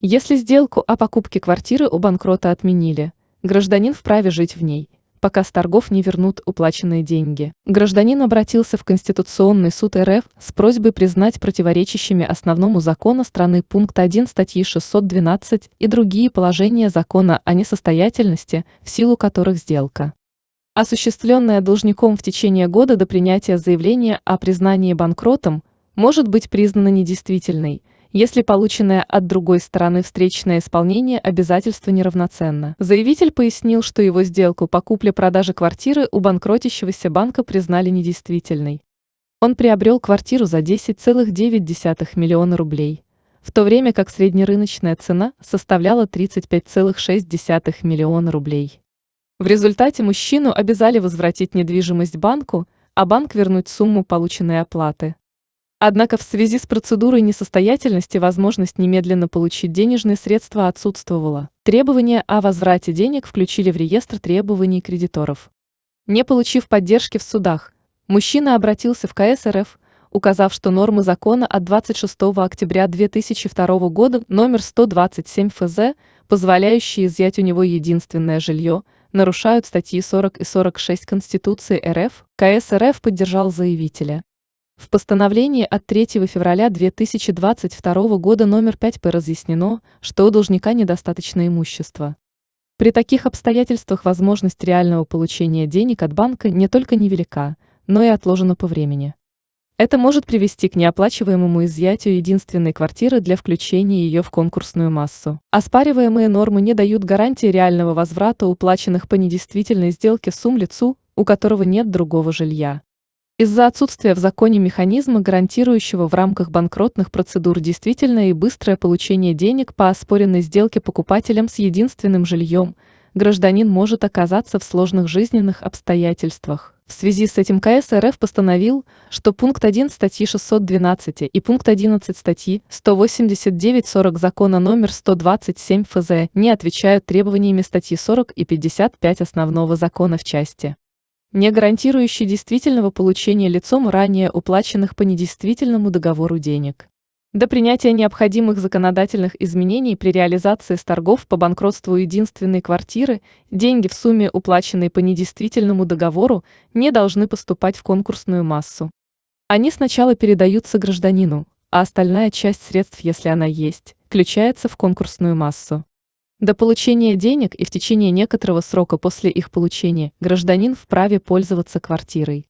Если сделку о покупке квартиры у банкрота отменили, гражданин вправе жить в ней, пока с торгов не вернут уплаченные деньги. Гражданин обратился в Конституционный суд РФ с просьбой признать противоречащими основному закону страны пункт 1 статьи 612 и другие положения закона о несостоятельности, в силу которых сделка, осуществленная должником в течение года до принятия заявления о признании банкротом, может быть признана недействительной, если полученное от другой стороны встречное исполнение обязательства неравноценно. Заявитель пояснил, что его сделку по купле-продаже квартиры у банкротящегося банка признали недействительной. Он приобрел квартиру за 10,9 миллиона рублей, в то время как среднерыночная цена составляла 35,6 миллиона рублей. В результате мужчину обязали возвратить недвижимость банку, а банк вернуть сумму полученной оплаты. Однако в связи с процедурой несостоятельности возможность немедленно получить денежные средства отсутствовала. Требования о возврате денег включили в реестр требований кредиторов. Не получив поддержки в судах, мужчина обратился в КС РФ, указав, что нормы закона от 26 октября 2002 года номер 127 ФЗ, позволяющие изъять у него единственное жилье, нарушают статьи 40 и 46 Конституции РФ. КС РФ поддержал заявителя. В постановлении от 3 февраля 2022 года номер 5 П разъяснено, что у должника недостаточно имущества. При таких обстоятельствах возможность реального получения денег от банка не только невелика, но и отложена по времени. Это может привести к неоплачиваемому изъятию единственной квартиры для включения ее в конкурсную массу. Оспариваемые нормы не дают гарантии реального возврата уплаченных по недействительной сделке сумм лицу, у которого нет другого жилья. Из-за отсутствия в законе механизма, гарантирующего в рамках банкротных процедур действительное и быстрое получение денег по оспоренной сделке покупателям с единственным жильем, гражданин может оказаться в сложных жизненных обстоятельствах. В связи с этим КС РФ постановил, что пункт 1 статьи 612 и пункт 11 статьи 189-40 закона номер 127 ФЗ не отвечают требованиями статьи 40 и 55 основного закона в части, не гарантирующей действительного получения лицом ранее уплаченных по недействительному договору денег. До принятия необходимых законодательных изменений при реализации с торгов по банкротству единственной квартиры деньги в сумме, уплаченной по недействительному договору, не должны поступать в конкурсную массу. Они сначала передаются гражданину, а остальная часть средств, если она есть, включается в конкурсную массу. До получения денег и в течение некоторого срока после их получения гражданин вправе пользоваться квартирой.